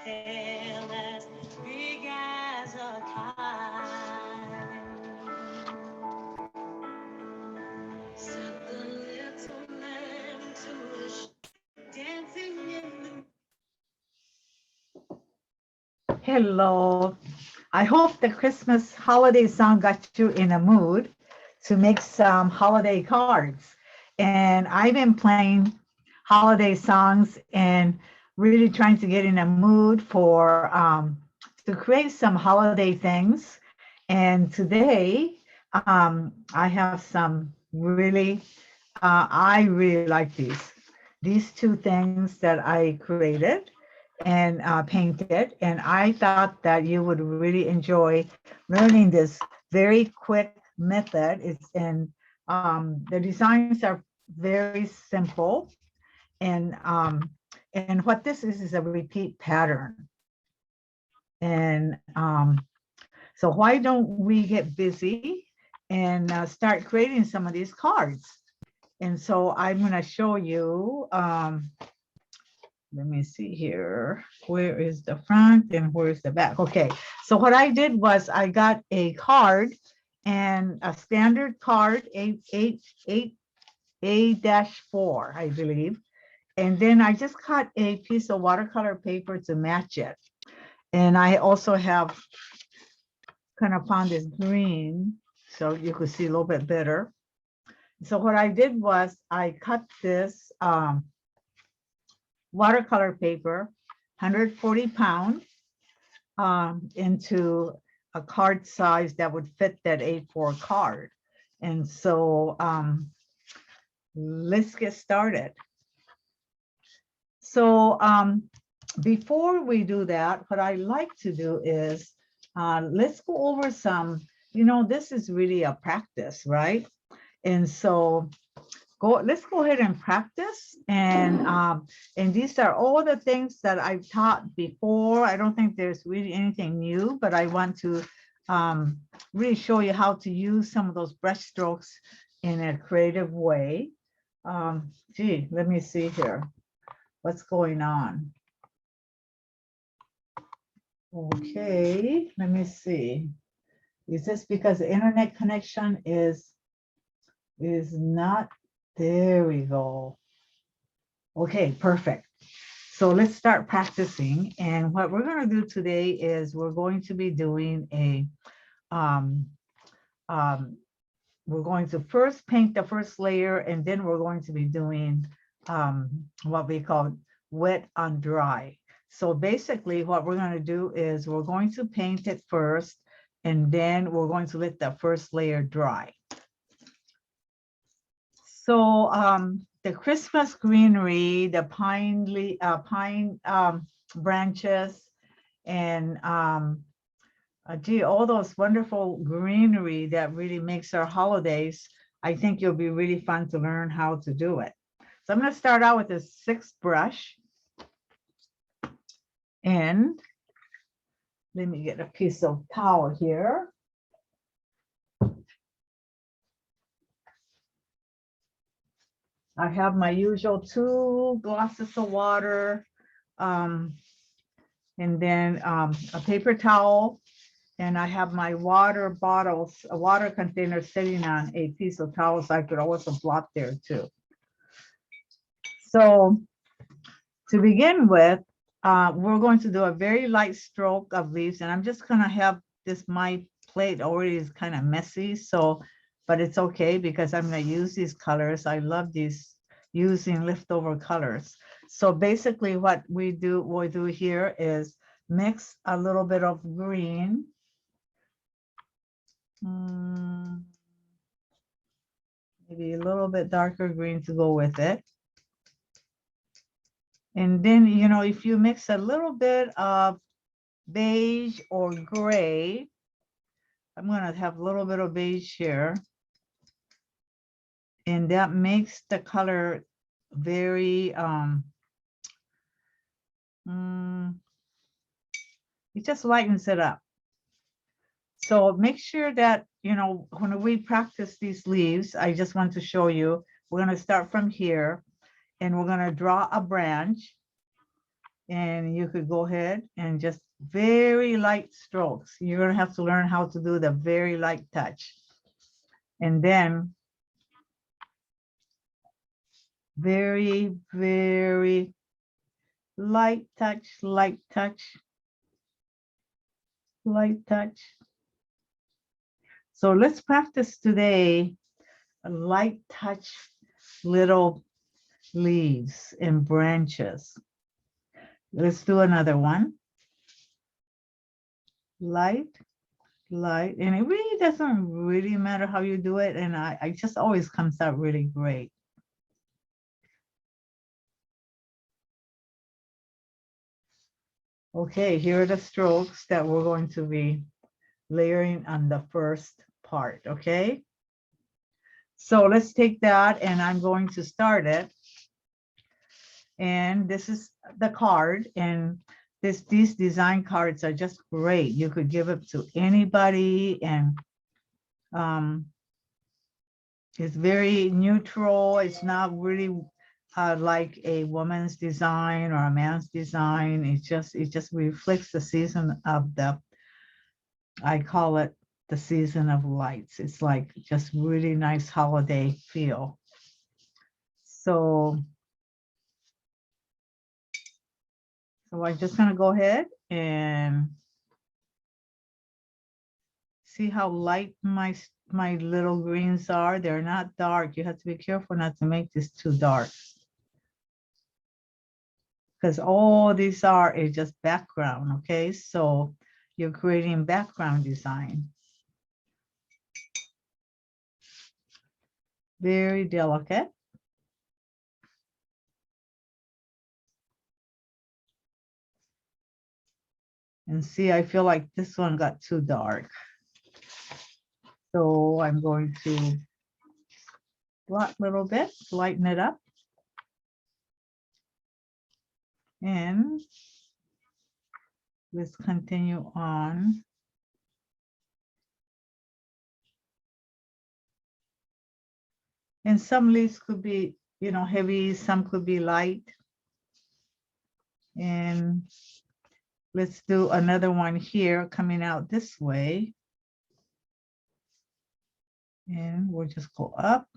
tail as big as a kite. Set the little lamb to the dancing in the. Hello. I hope the Christmas holiday song got you in a mood to make some holiday cards. And I've been playing holiday songs and really trying to get in a mood for to create some holiday things. And today I have some really I really like these two things that I created and painted. And I thought that you would really enjoy learning this very quick method. It's in the designs are very simple, and what this is a repeat pattern. And so why don't we get busy and start creating some of these cards? And so I'm going to show you. Let me see here. Where is the front and where's the back? Okay, so what I did was I got a card and a standard card, A-4, I believe. And then I just cut a piece of watercolor paper to match it. And I also have kind of found this green, so you could see a little bit better. So what I did was I cut this watercolor paper, 140 pound, into a card size that would fit that A4 card. And so let's get started. So before we do that, what I like to do is let's go over some, this is really a practice, right? And so let's go ahead and practice. And these are all the things that I've taught before. I don't think there's really anything new, but I want to really show you how to use some of those brush strokes in a creative way. Let me see here. What's going on? Okay, let me see. Is this because the internet connection is not? There we go. Okay, perfect. So let's start practicing. And what we're going to do today is we're going to be doing we're going to first paint the first layer, and then we're going to be doing what we call wet on dry. So basically what we're going to do is we're going to paint it first, and then we're going to let the first layer dry. So the Christmas greenery, the pine branches, and all those wonderful greenery that really makes our holidays, I think it'll be really fun to learn how to do it. So I'm going to start out with a 6th brush. And let me get a piece of towel here. I have my usual 2 glasses of water, and then a paper towel, and I have my water bottles, a water container sitting on a piece of towel, so I could also blot there too. So to begin with, we're going to do a very light stroke of leaves, and I'm just going to have this, my plate already is kind of messy, so but it's okay because I'm going to use these colors. I love these, using leftover colors. So basically what we'll do here is mix a little bit of green. Maybe a little bit darker green to go with it. And then, if you mix a little bit of beige or gray, I'm going to have a little bit of beige here. And that makes the color very, it just lightens it up. So make sure that, when we practice these leaves, I just want to show you, we're going to start from here and we're going to draw a branch. And you could go ahead and just very light strokes. You're going to have to learn how to do the very light touch. And then very, very light touch, light touch, light touch. So let's practice today a light touch little leaves and branches. Let's do another one. Light, light, and it really doesn't really matter how you do it, and I just always comes out really great. Okay, here are the strokes that we're going to be layering on the first part, okay? So let's take that, and I'm going to start it. And this is the card, and these design cards are just great. You could give it to anybody, and it's very neutral. It's not really like a woman's design or a man's design. It just reflects the season of the, I call it the season of lights. It's like just really nice holiday feel. So I'm just gonna go ahead and see how light my little greens are. They're not dark. You have to be careful not to make this too dark, because all these are is just background, okay? So you're creating background design. Very delicate. And see, I feel like this one got too dark. So I'm going to blot a little bit, lighten it up. And let's continue on. And some leaves could be, you know, heavy, some could be light. And let's do another one here coming out this way. And we'll just go up.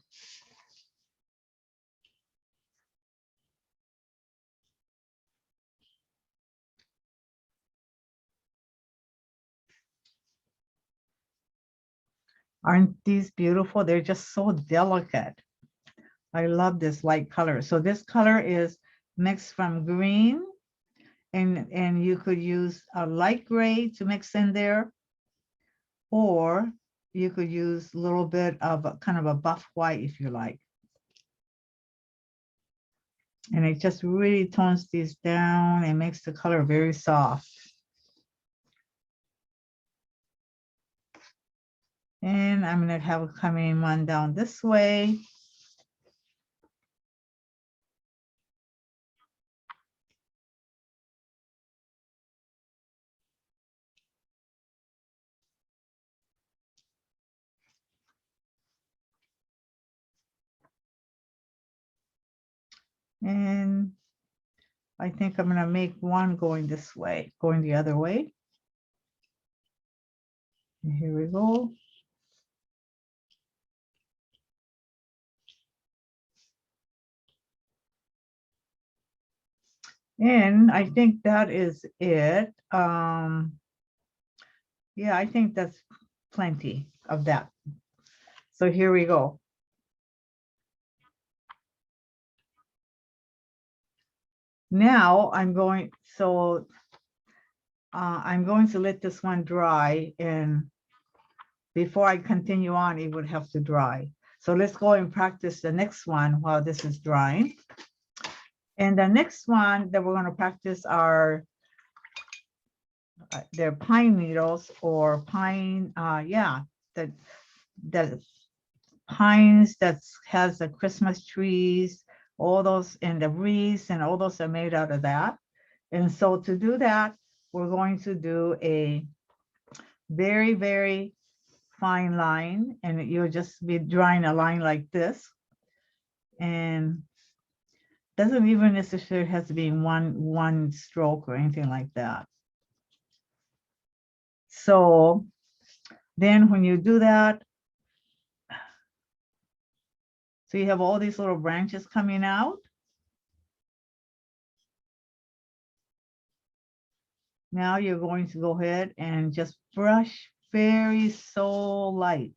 Aren't these beautiful? They're just so delicate. I love this light color. So this color is mixed from green, and you could use a light gray to mix in there, or you could use a little bit of a kind of a buff white if you like. And it just really tones these down and makes the color very soft. And I'm going to have a coming one down this way. And I think I'm going to make one going this way, going the other way. And here we go. And I think that is it. Yeah, I think that's plenty of that. So here we go. Now I'm going, I'm going to let this one dry, and before I continue on, it would have to dry. So let's go and practice the next one while this is drying. And the next one that we're going to practice are they're pine needles or pine, the pines that has the Christmas trees, all those, and the wreaths and all those are made out of that. And so to do that, we're going to do a very, very fine line, and you'll just be drawing a line like this. And Doesn't even necessarily have to be one stroke or anything like that. So then when you do that, so you have all these little branches coming out. Now you're going to go ahead and just brush very so light.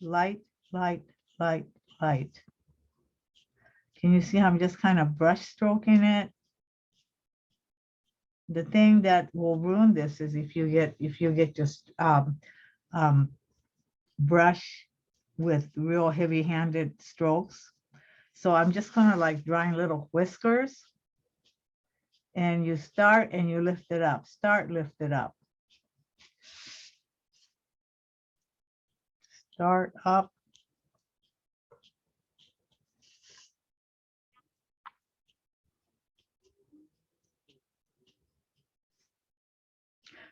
Light, light, light, light. Can you see how I'm just kind of brush stroking it? The thing that will ruin this is if you get just brush with real heavy-handed strokes. So I'm just gonna like drawing little whiskers, and you start and you lift it up. Start, lift it up. Start up.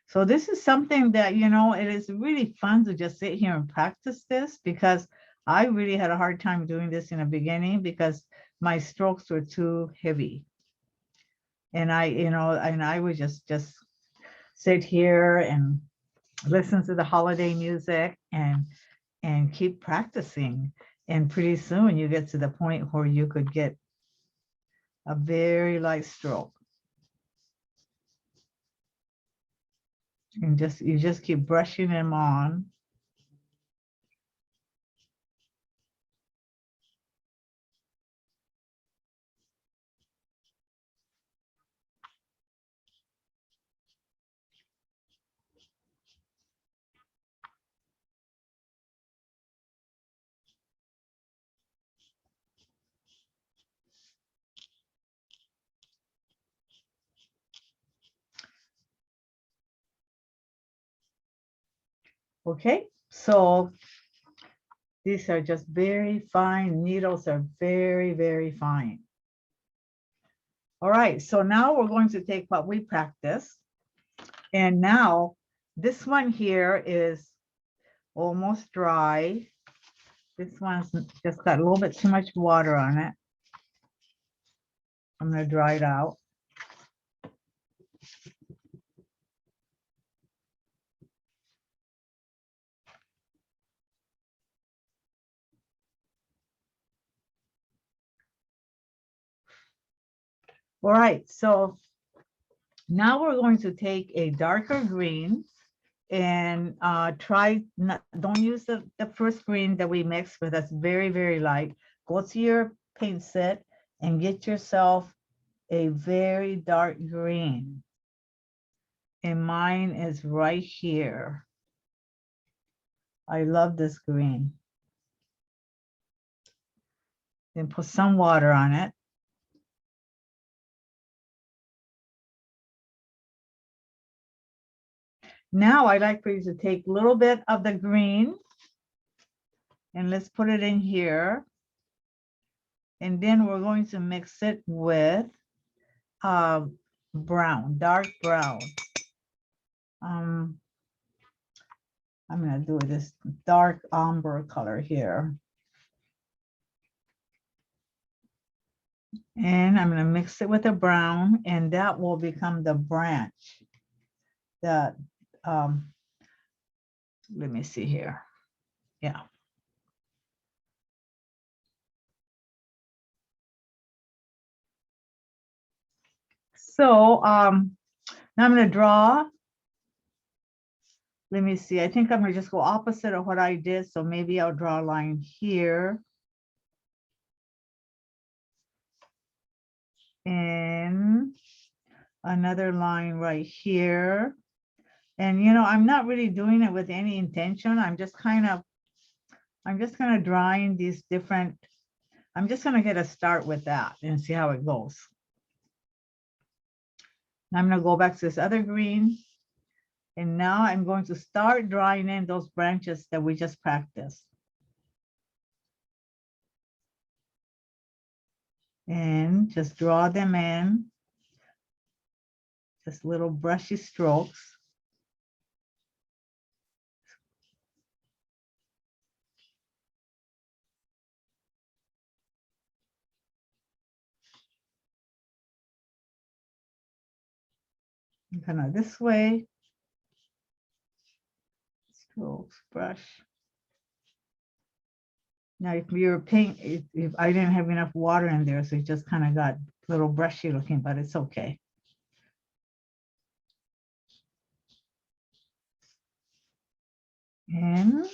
So this is something that, you know, it is really fun to just sit here and practice this, because I really had a hard time doing this in the beginning because my strokes were too heavy. And I would just sit here and listen to the holiday music and keep practicing. And pretty soon you get to the point where you could get a very light stroke. And you just keep brushing them on. Okay, so these are just very fine. Needles are very, very fine. All right, so now we're going to take what we practiced. And now this one here is almost dry. This one's just got a little bit too much water on it. I'm going to dry it out. All right, so now we're going to take a darker green and don't use the first green that we mixed with. That's very, very light. Go to your paint set and get yourself a very dark green. And mine is right here. I love this green. Then put some water on it. Now I'd like for you to take a little bit of the green and let's put it in here. And then we're going to mix it with brown, dark brown. I'm gonna do this dark umber color here. And I'm gonna mix it with a brown, and that will become the branch that, let me see here. Yeah. So now I'm gonna draw. Let me see, I think I'm gonna just go opposite of what I did. So maybe I'll draw a line here. And another line right here. And you know, I'm not really doing it with any intention. I'm just kind of drawing these different, I'm just gonna get a start with that and see how it goes. Now I'm gonna go back to this other green. And now I'm going to start drawing in those branches that we just practiced. And just draw them in. Just little brushy strokes. kind of this way. Strokes, brush. Now, if you're paint, if I didn't have enough water in there, so it just kind of got a little brushy looking, but it's okay. And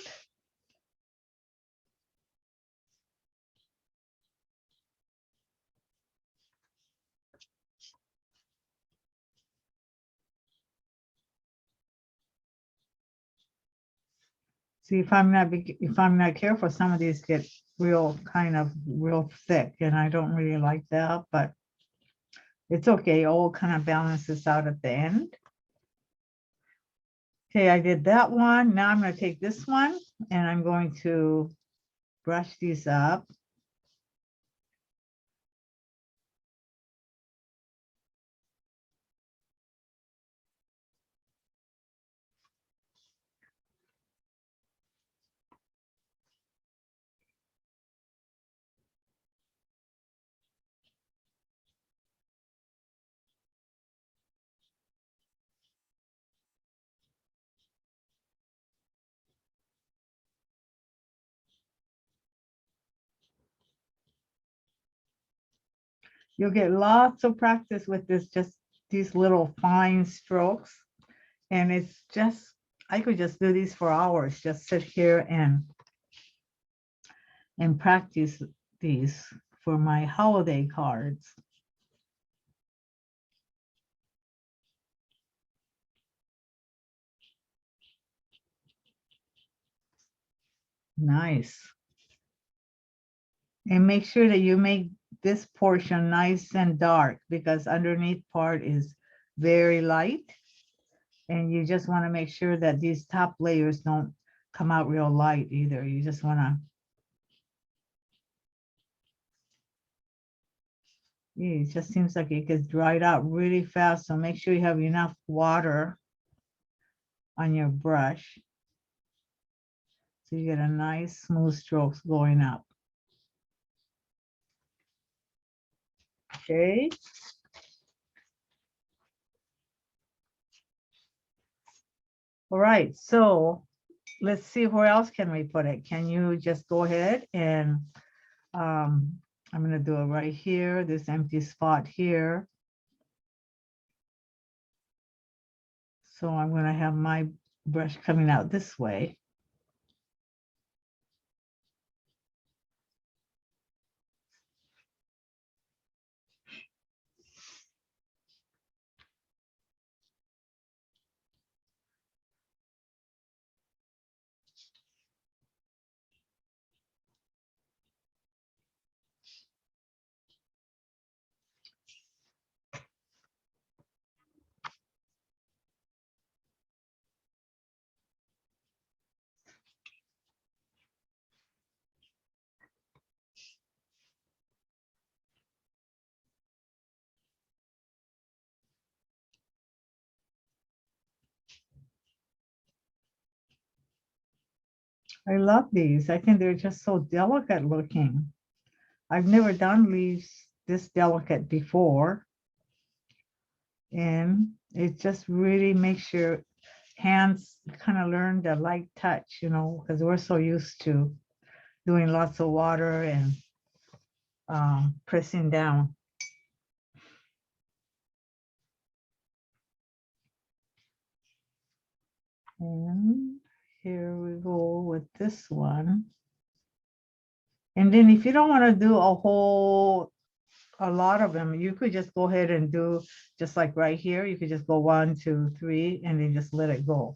see, if I'm not careful, some of these get real real thick, and I don't really like that, but it's okay. All kind of balances out at the end. Okay, I did that one. Now I'm going to take this one and I'm going to brush these up. You'll get lots of practice with this, just these little fine strokes. And it's just, I could just do these for hours, just sit here and practice these for my holiday cards. Nice. And make sure that you make this portion nice and dark, because underneath part is very light. And you just want to make sure that these top layers don't come out real light either. You just want to, it just seems like it gets dried out really fast. So make sure you have enough water on your brush so you get a nice smooth strokes going up. Okay. All right, so let's see where else can we put it. Can you just go ahead and I'm going to do it right here, this empty spot here. So I'm going to have my brush coming out this way. I love these. I think they're just so delicate looking. I've never done leaves this delicate before. And it just really makes your hands kind of learn the light touch, you know, because we're so used to doing lots of water and pressing down. And here we go with this one. And then if you don't want to do a lot of them, you could just go ahead and do just like right here. You could just go 1, 2, 3, and then just let it go.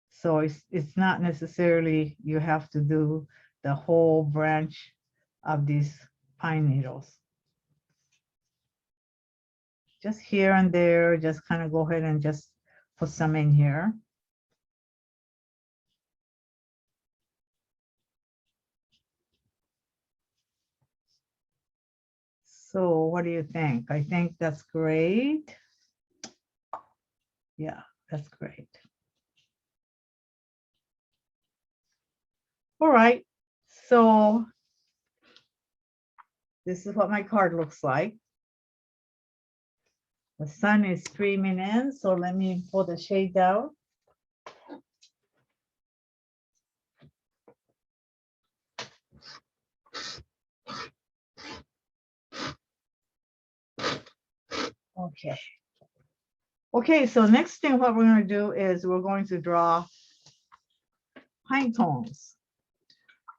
So it's not necessarily you have to do the whole branch of these pine needles. Just here and there, just kind of go ahead and just put some in here. So what do you think? I think that's great. Yeah, that's great. All right, so this is what my card looks like. The sun is streaming in, so let me pull the shade down. Okay. Okay, so next thing what we're going to do is we're going to draw pine cones.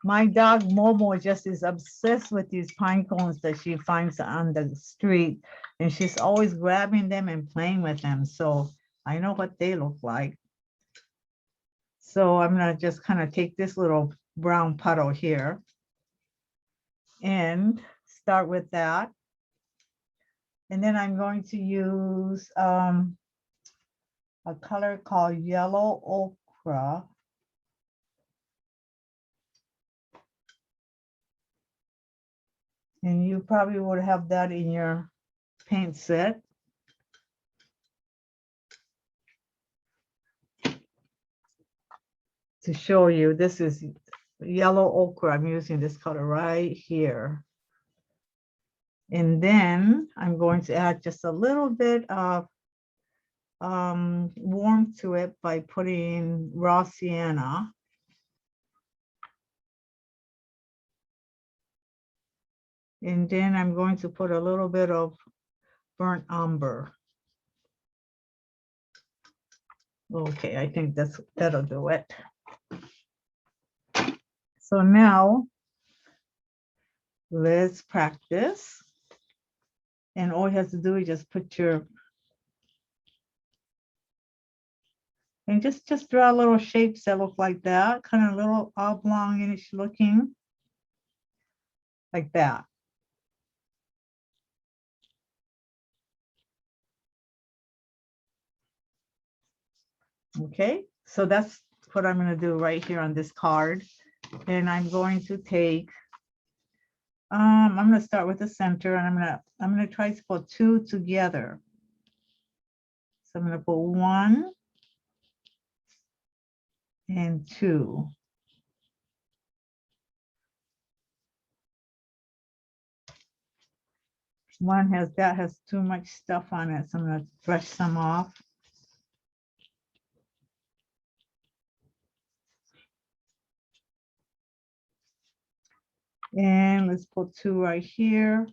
My dog Momo just is obsessed with these pine cones that she finds on the street, and she's always grabbing them and playing with them. So I know what they look like. So I'm going to just kind of take this little brown puddle here and start with that. And then I'm going to use a color called yellow ochre. And you probably would have that in your paint set. To show you, this is yellow ochre. I'm using this color right here. And then I'm going to add just a little bit of warmth to it by putting raw sienna. And then I'm going to put a little bit of burnt umber. Okay, I think that'll do it. So now let's practice. And all you have to do is just put your, and just draw little shapes that look like that, kind of little oblong-ish looking, like that. Okay, so that's what I'm going to do right here on this card. And I'm going to take, I'm going to start with the center, and I'm going to try to put two together. So I'm going to put 1 and 2. One has too much stuff on it, so I'm going to brush some off. And let's put 2 right here.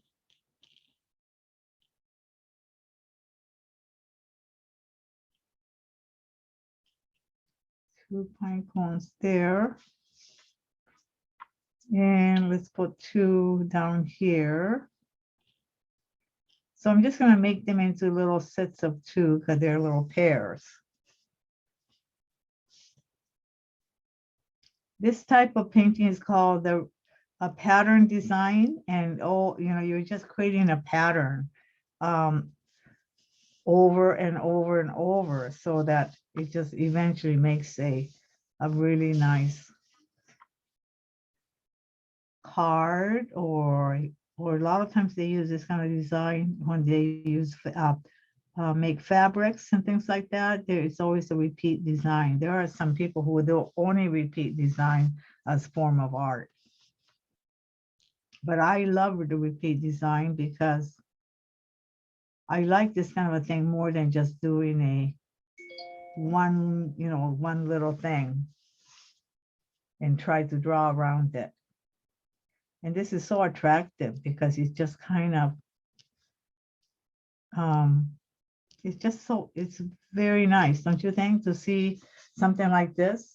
Two pine cones there. And let's put 2 down here. So I'm just going to make them into little sets of 2 because they're little pairs. This type of painting is called a pattern design, and you're just creating a pattern over and over and over, so that it just eventually makes a really nice card, or a lot of times they use this kind of design when they use make fabrics and things like that. It's always a repeat design. There are some people who do only repeat design as form of art. But I love the repeat design because I like this kind of a thing more than just doing one little thing and try to draw around it. And this is so attractive because it's just kind of, it's very nice, don't you think, to see something like this?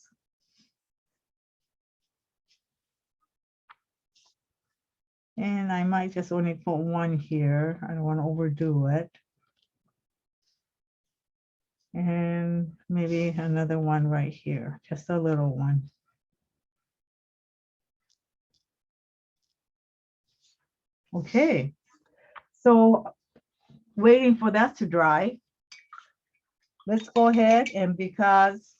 And I might just only put 1 here. I don't want to overdo it. And maybe another one right here, just a little one. Okay, so waiting for that to dry, let's go ahead, and because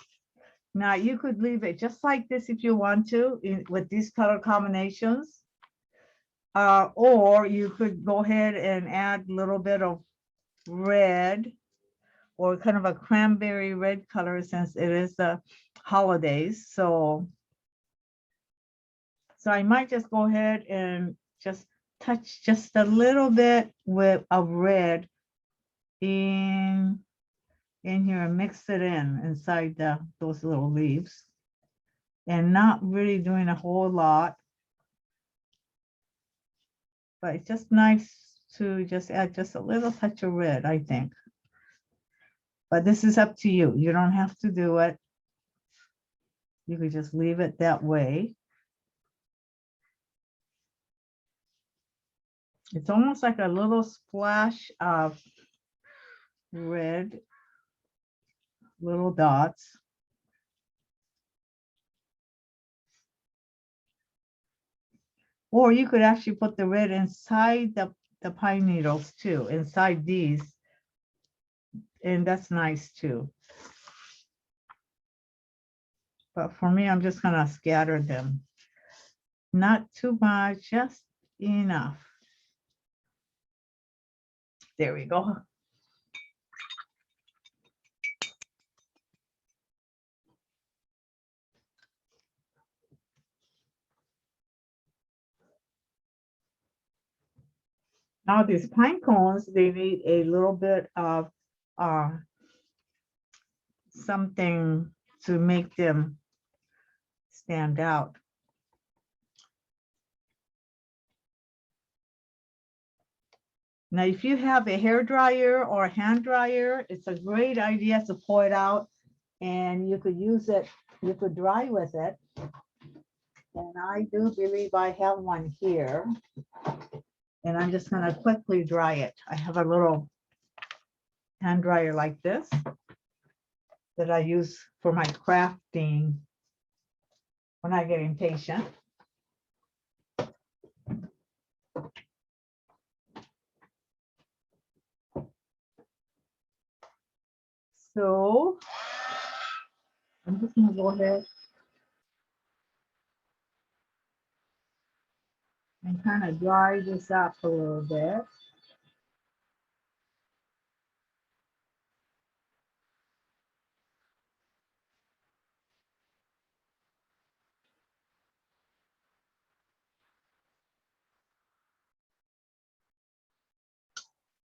now you could leave it just like this if you want to with these color combinations, or you could go ahead and add a little bit of red, or kind of a cranberry red color, since it is the holidays. So I might just go ahead and just touch just a little bit of red in here and mix it inside those little leaves, and not really doing a whole lot, but it's just nice to just add just a little touch of red, I think. But this is up to you. You don't have to do it. You could just leave it that way. It's almost like a little splash of red, little dots. Or you could actually put the red inside the pine needles too, inside these. And that's nice too. But for me, I'm just gonna scatter them. Not too much, just enough. There we go. Now these pine cones, they need a little bit of something to make them stand out. Now, if you have a hair dryer or a hand dryer, it's a great idea to pull it out, and you could use it, you could dry with it. And I do believe I have one here. And I'm just gonna quickly dry it. I have a little hand dryer like this that I use for my crafting when I get impatient. So I'm just gonna go ahead and kind of dry this up a little bit.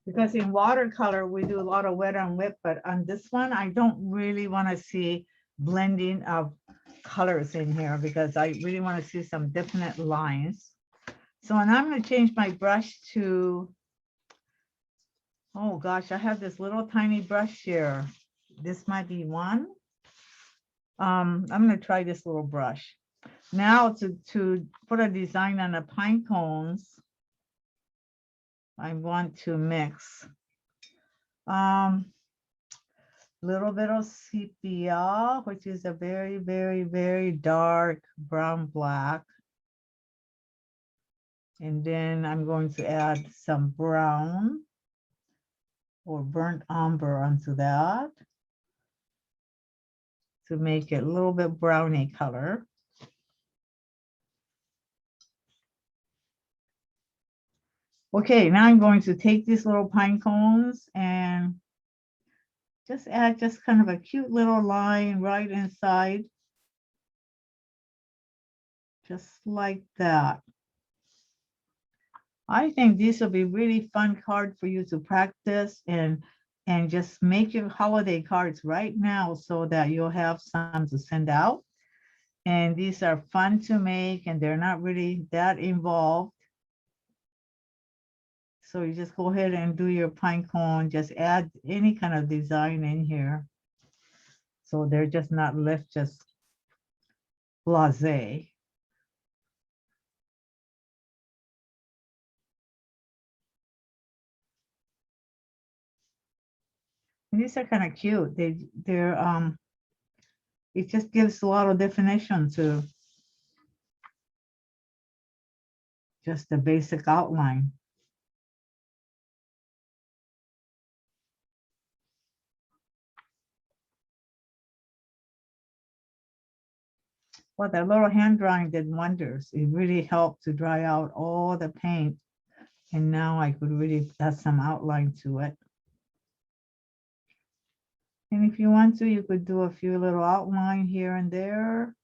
Because in watercolor, we do a lot of wet on wet, but on this one, I don't really want to see blending of colors in here because I really want to see some definite lines. So, and I'm going to change my brush to, oh gosh, I have this little tiny brush here. This might be one. I'm going to try this little brush. Now to put a design on the pine cones, I want to mix little bit of sepia, which is a very, very, very dark brown black. And then I'm going to add some brown or burnt umber onto that to make it a little bit browny color. Okay, now I'm going to take these little pine cones and just add just kind of a cute little line right inside. Just like that. I think these will be really fun cards for you to practice and just make your holiday cards right now so that you'll have some to send out. And these are fun to make and they're not really that involved. So you just go ahead and do your pine cone, just add any kind of design in here. So they're just not left just blasé. And these are kind of cute. They're it just gives a lot of definition to just the basic outline. Well, that little hand drying did wonders. It really helped to dry out all the paint. And now I could really add some outline to it. And if you want to, you could do a few little outline here and there.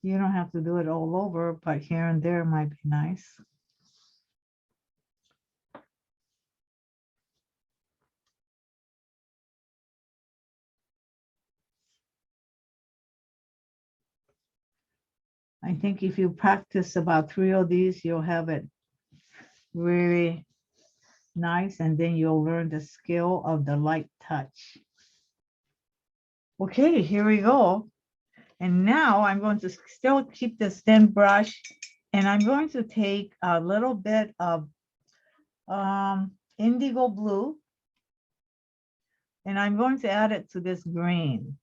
You don't have to do it all over, but here and there might be nice. I think if you practice about 3 of these, you'll have it really nice, and then you'll learn the skill of the light touch. Okay, here we go. And now I'm going to still keep the stem brush, and I'm going to take a little bit of indigo blue, and I'm going to add it to this green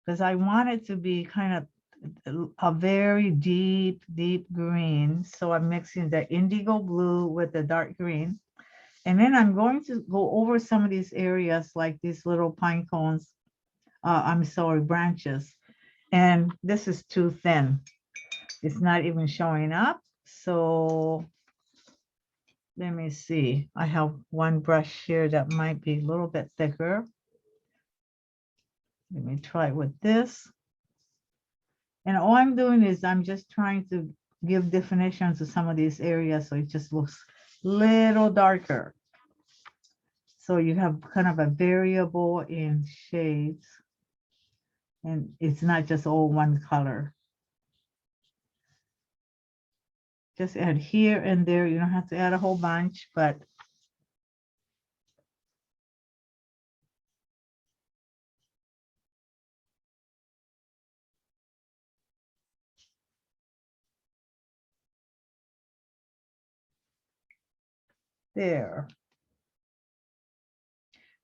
because I want it to be kind of a very deep, deep green. So I'm mixing the indigo blue with the dark green. And then I'm going to go over some of these areas like these little pine cones, I'm sorry, branches. And this is too thin. It's not even showing up. So let me see. I have one brush here that might be a little bit thicker. Let me try with this. And all I'm doing is I'm just trying to give definition to some of these areas so it just looks a little darker. So you have kind of a variable in shades, and it's not just all one color. Just add here and there. You don't have to add a whole bunch, but there.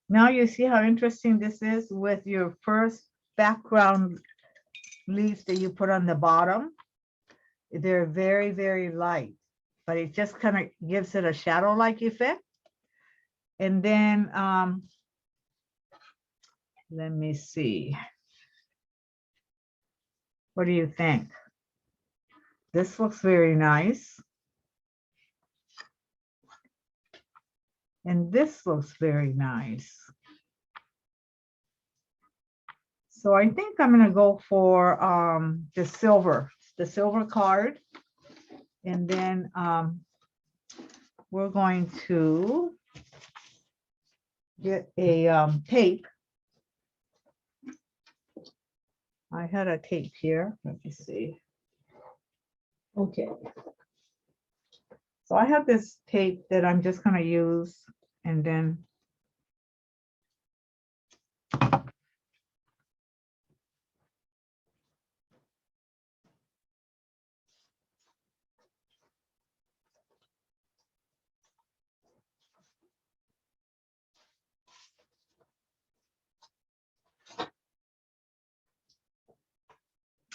Now you see how interesting this is with your first background leaves that you put on the bottom. They're very, very light, but it just kind of gives it a shadow-like effect. And then let me see. What do you think? This looks very nice. And this looks very nice. So I think I'm going to go for the silver card. And then we're going to get a tape. I had a tape here. Let me see. Okay. So I have this tape that I'm just going to use, and then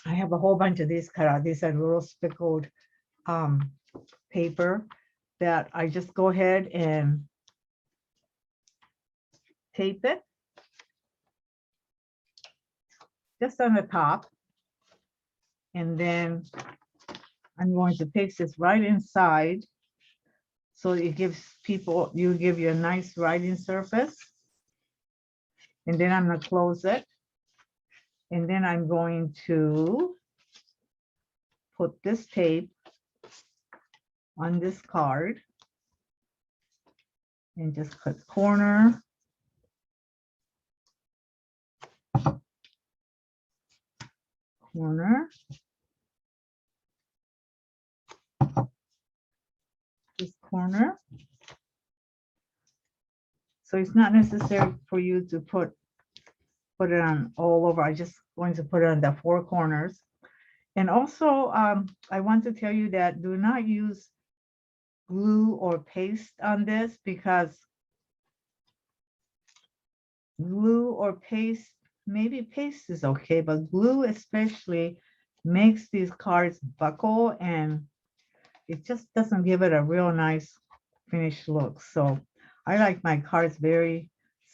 I have a whole bunch of these cut out. These are little speckled paper that I just go ahead and tape it just on the top. And then I'm going to paste this right inside. So it gives people, you give you a nice writing surface. And then I'm going to close it. And then I'm going to put this tape on this card and just cut corner, corner, this corner. So it's not necessary for you to put it on all over. I just going to put it on the 4 corners. And also, I want to tell you that do not use glue or paste on this, because glue or paste, maybe paste is okay, but glue especially makes these cards buckle, and it just doesn't give it a real nice finished look. So I like my cards very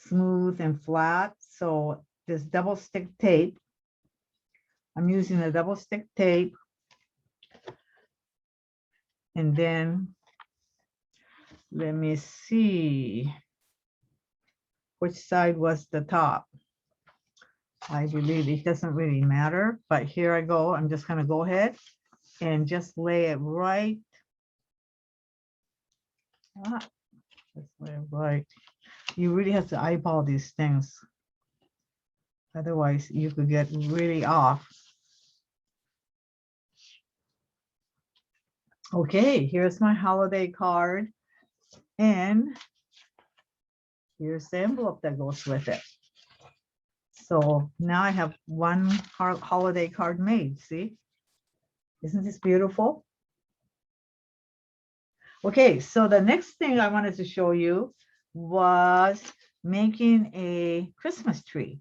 smooth and flat. So this double stick tape, I'm using a double stick tape, and then let me see which side was the top. I believe it doesn't really matter, but here I go. I'm just going to go ahead and just lay it right. Just lay it right. You really have to eyeball these things. Otherwise, you could get really off. Okay, here's my holiday card. And here's the envelope that goes with it. So now I have one holiday card made, see? Isn't this beautiful? Okay, so the next thing I wanted to show you was making a Christmas tree.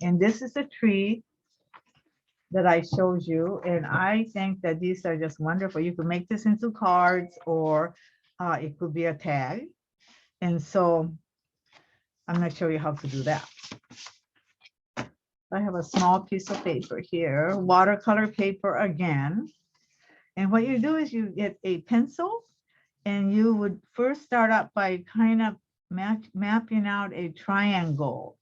And this is a tree that I showed you, and I think that these are just wonderful. You could make this into cards, or it could be a tag. And so I'm going to show you how to do that. I have a small piece of paper here, watercolor paper again. And what you do is you get a pencil, and you would first start out by kind of mapping out a triangle.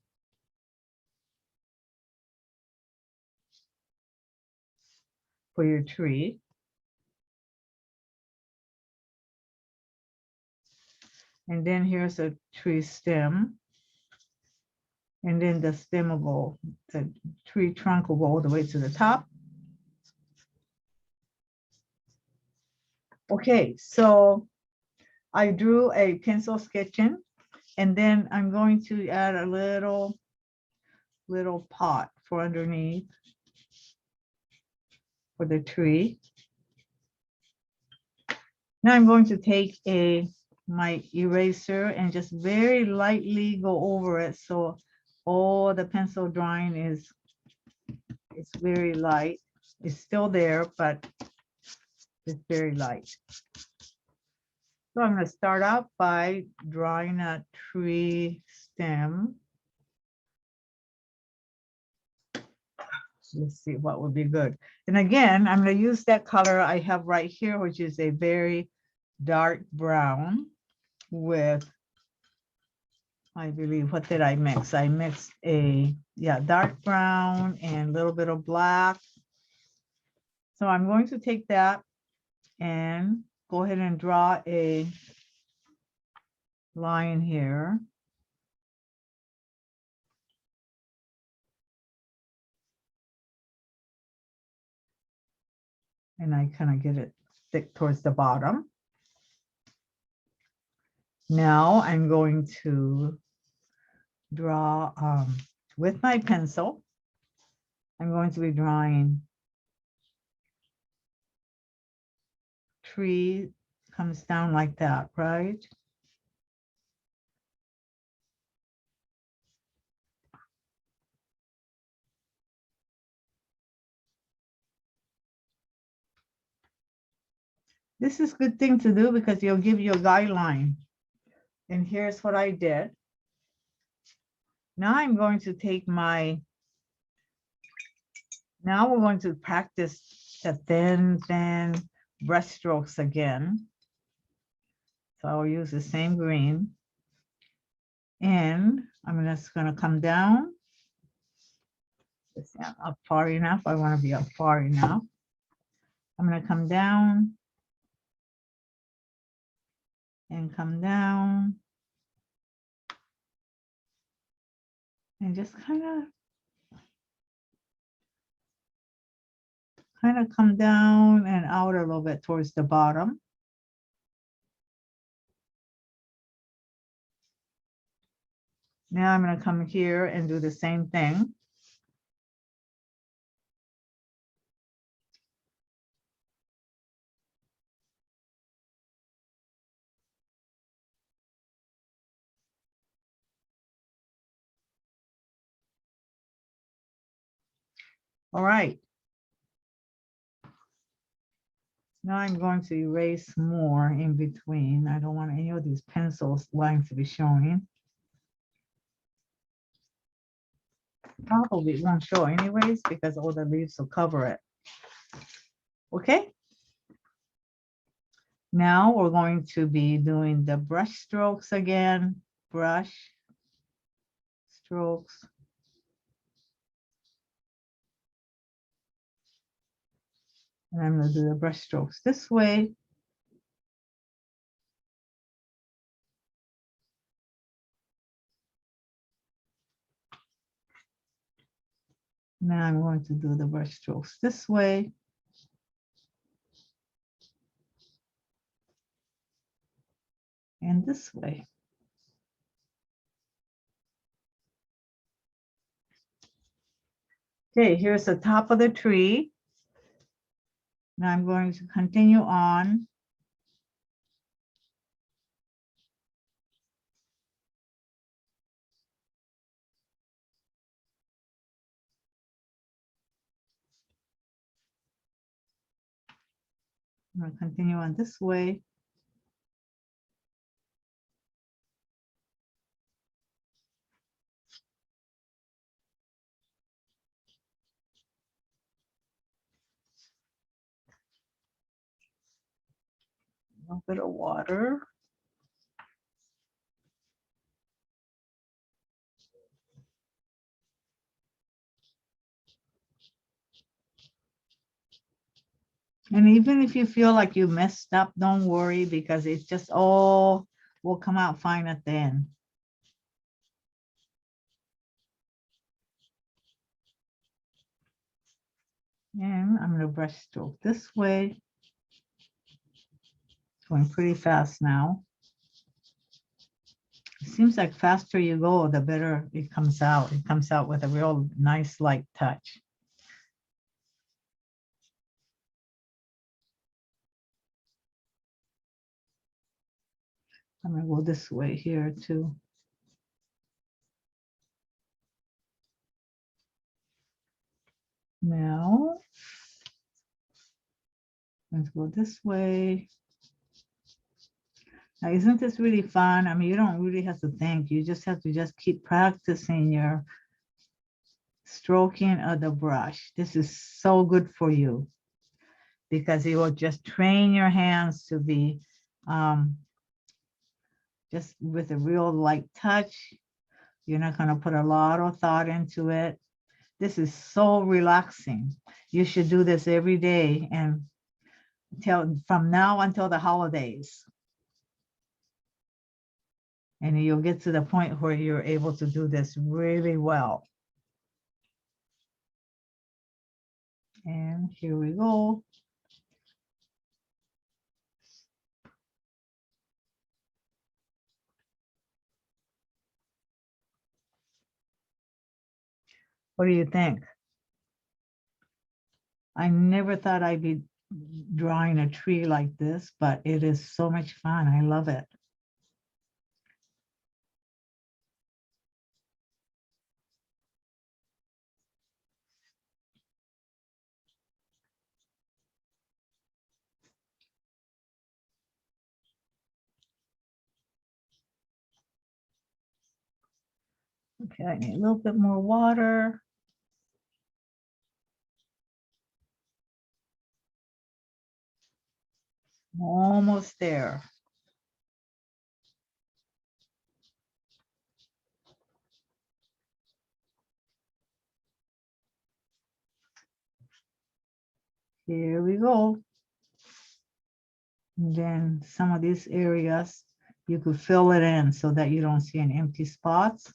For your tree. And then here's a tree stem. And then the stem will go, the tree trunk will go all the way to the top. Okay, so I drew a pencil sketching, and then I'm going to add a little pot for underneath for the tree. Now I'm going to take my eraser and just very lightly go over it, so all the pencil drawing is very light. It's still there, but it's very light. So I'm going to start out by drawing a tree stem. Let's see what would be good. And again, I'm going to use that color I have right here, which is a very dark brown with, I believe, what did I mix? I mixed dark brown and a little bit of black. So I'm going to take that and go ahead and draw a line here. And I kind of get it thick towards the bottom. Now I'm going to draw with my pencil. I'm going to be drawing tree comes down like that, right? This is a good thing to do because it'll give you a guideline. And here's what I did. Now I'm going to take now we're going to practice the thin brush strokes again. So I'll use the same green. And I'm just going to come down. Let's see, I'm up far enough. I want to be up far enough. I'm going to come down and come down and just kind of come down and out a little bit towards the bottom. Now I'm going to come here and do the same thing. All right. Now I'm going to erase more in between. I don't want any of these pencils lines to be showing. Probably won't show anyways because all the leaves will cover it. Okay. Now we're going to be doing the brush strokes again. Brush strokes. And I'm going to do the brush strokes this way. Now I'm going to do the brush strokes this way. And this way. Okay, here's the top of the tree. Now I'm going to continue on. I'm going to continue on this way. A little bit of water. And even if you feel like you messed up, don't worry, because it's just all will come out fine at the end. And I'm going to brush stroke this way. It's going pretty fast now. It seems like faster you go, the better it comes out. It comes out with a real nice light touch. I'm going to go this way here too. Now, let's go this way. Now, isn't this really fun? I mean, you don't really have to think. You just have to just keep practicing your stroking of the brush. This is so good for you because it will just train your hands to be just with a real light touch. You're not going to put a lot of thought into it. This is so relaxing. You should do this every day and from now until the holidays. And you'll get to the point where you're able to do this really well. And here we go. What do you think? I never thought I'd be drawing a tree like this, but it is so much fun. I love it. Okay, I need a little bit more water. Almost there. Here we go. And then some of these areas, you could fill it in so that you don't see any empty spots.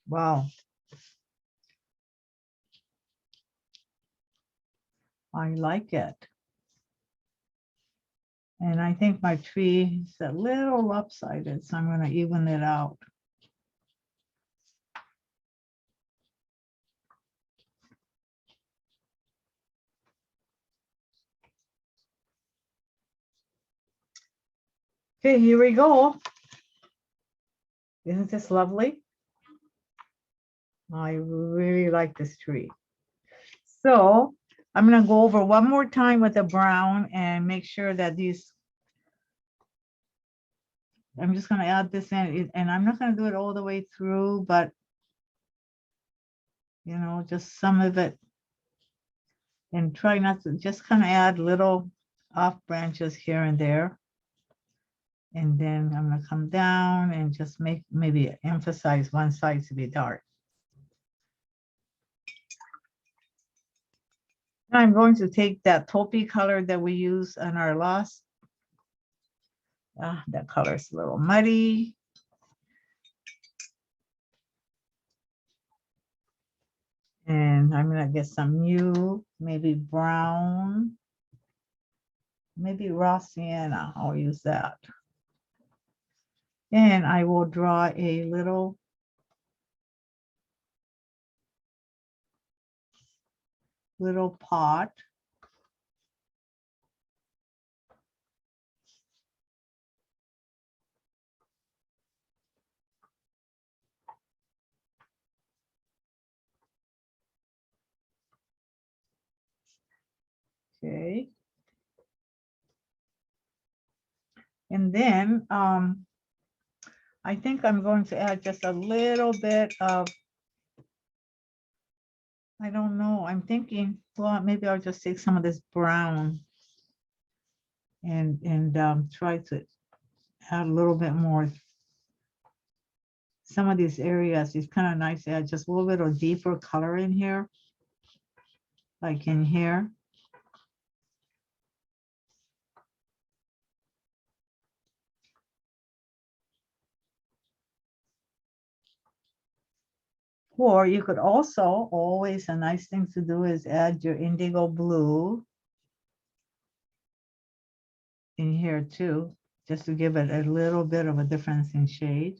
Wow. I like it. And I think my tree is a little lopsided, so I'm going to even it out. Okay, here we go. Isn't this lovely? I really like this tree. So I'm going to go over one more time with the brown and make sure that these, I'm just going to add this in, and I'm not going to do it all the way through, but you know, just some of it and try not to, just kind of add little off branches here and there. And then I'm going to come down and just maybe emphasize one side to be dark. Now I'm going to take that taupey color that we use on our last. That color is a little muddy. And I'm going to get some new, maybe brown, maybe raw sienna. I'll use that. And I will draw a little pot. Okay. And then I think I'm going to add just a little bit of, I don't know, I'm thinking, well, maybe I'll just take some of this brown and try to add a little bit more. Some of these areas, it's kind of nice to add just a little bit of deeper color in here, like in here. Or you could also, always a nice thing to do is add your indigo blue in here too, just to give it a little bit of a difference in shade.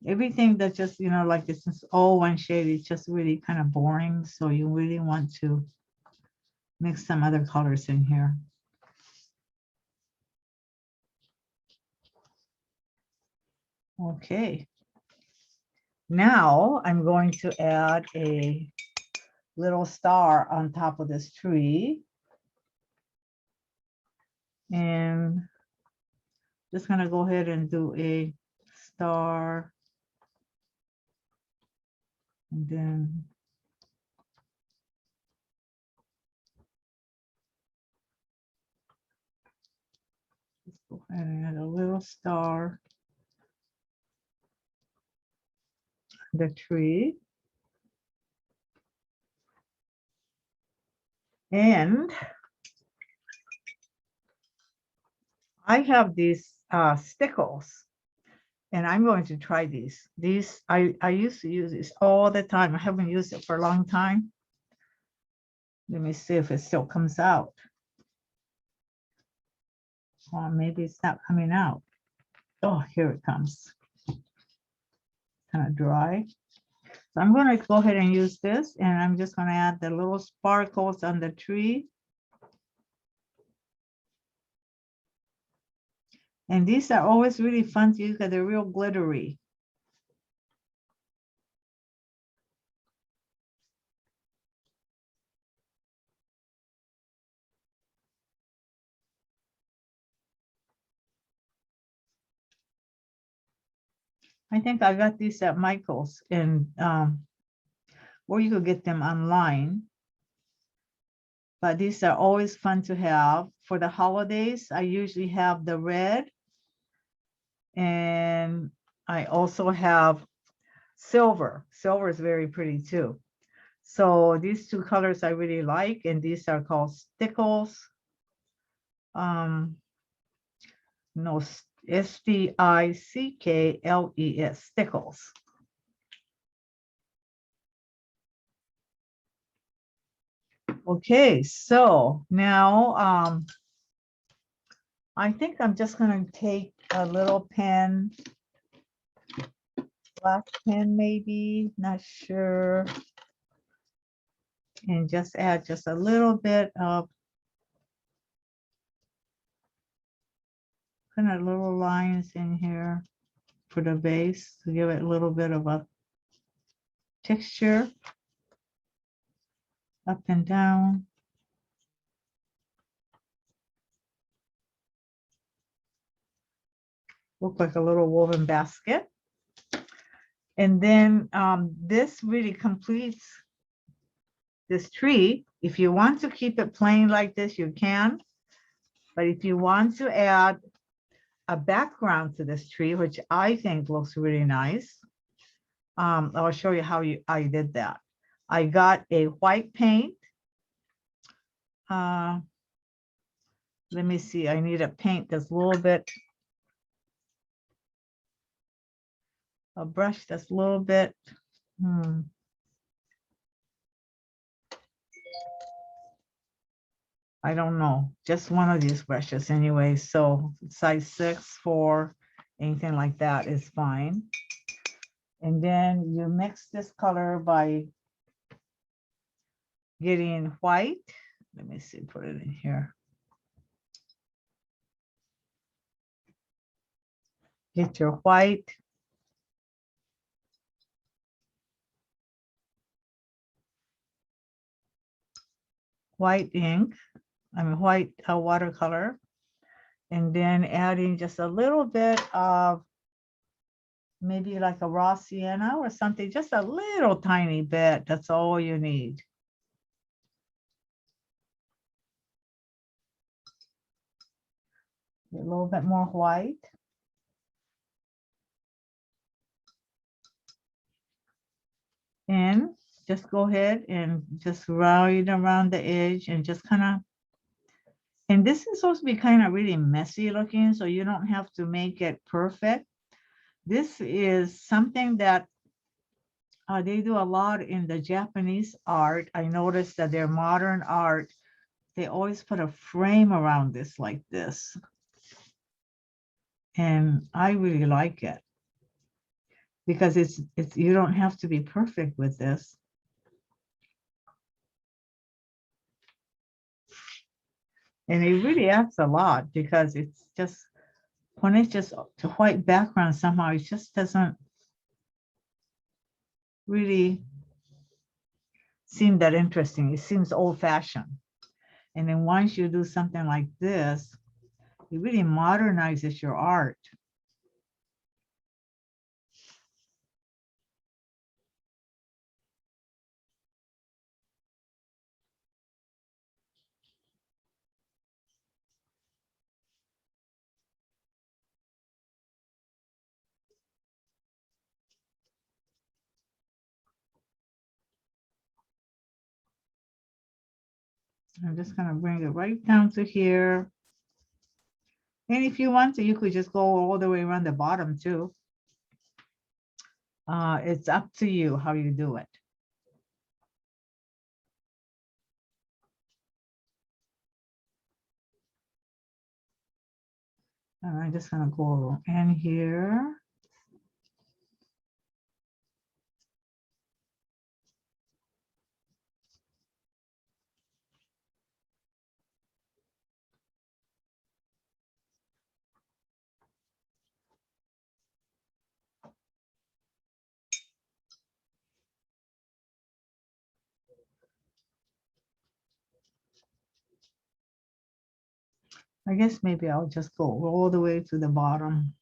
Everything that just, you know, like this is all one shade, it's just really kind of boring. So you really want to mix some other colors in here. Okay. Now I'm going to add a little star on top of this tree. And just gonna go ahead and do a star. And then let's go ahead and add a little star on the tree. And I have these stickles, and I'm going to try these. These, I used to use this all the time. I haven't used it for a long time. Let me see if it still comes out. Or maybe it's not coming out. Oh, here it comes. Kind of dry. So I'm going to go ahead and use this, and I'm just going to add the little sparkles on the tree. And these are always really fun to use because they're real glittery. I think I got these at Michael's, and or you could get them online. But these are always fun to have for the holidays. I usually have the red, and I also have silver. Silver is very pretty too. So these two colors I really like, and these are called stickles. No, S-T-I-C-K-L-E-S, stickles. Okay, so now I think I'm just going to take a little pen, black pen maybe, not sure, and just add just a little bit of kind of little lines in here for the base to give it a little bit of a texture up and down. Look like a little woven basket. And then this really completes this tree. If you want to keep it plain like this, you can. But if you want to add a background to this tree, which I think looks really nice, I'll show you how I did that. I got a white paint. Let me see, I need a paint that's a little bit, a brush that's a little bit, I don't know, just one of these brushes anyway. So size 6, 4, anything like that is fine. And then you mix this color by getting white. Let me see, put it in here. Get your white. White ink, white watercolor, and then adding just a little bit of maybe like a raw sienna or something, just a little tiny bit. That's all you need. A little bit more white. And just go ahead and just round around the edge and just kind of, and this is supposed to be kind of really messy looking, so you don't have to make it perfect. This is something that they do a lot in the Japanese art. I noticed that their modern art, they always put a frame around this like this. And I really like it because it's you don't have to be perfect with this. And it really adds a lot because it's just, when it's just a white background, somehow it just doesn't really seem that interesting. It seems old-fashioned. And then once you do something like this, it really modernizes your art. I'm just going to bring it right down to here. And if you want to, you could just go all the way around the bottom too. It's up to you how you do it. And I'm just going to go in here. I guess maybe I'll just go all the way to the bottom.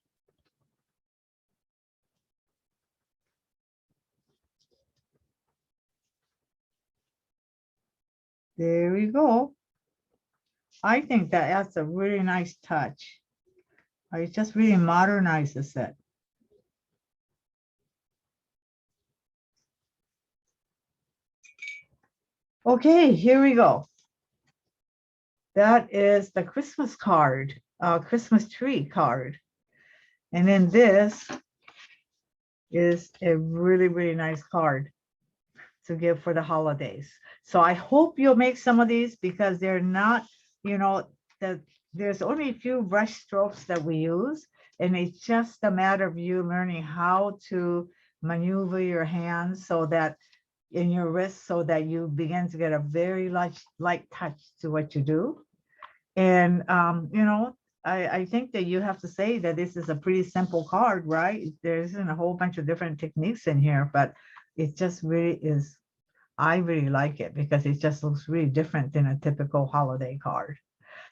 There we go. I think that adds a really nice touch. It just really modernizes it. Okay, here we go. That is the Christmas card, Christmas tree card. And then this is a really, really nice card to give for the holidays. So I hope you'll make some of these because they're not, you know, there's only a few brush strokes that we use. And it's just a matter of you learning how to maneuver your hands so that in your wrist, so that you begin to get a very light touch to what you do. And, you know, I think that you have to say that this is a pretty simple card, right? There isn't a whole bunch of different techniques in here, but it just really is. I really like it because it just looks really different than a typical holiday card.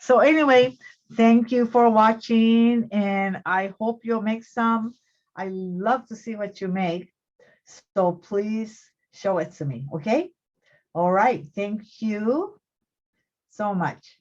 So anyway, thank you for watching, and I hope you'll make some. I love to see what you make. So please show it to me, okay? All right, thank you so much.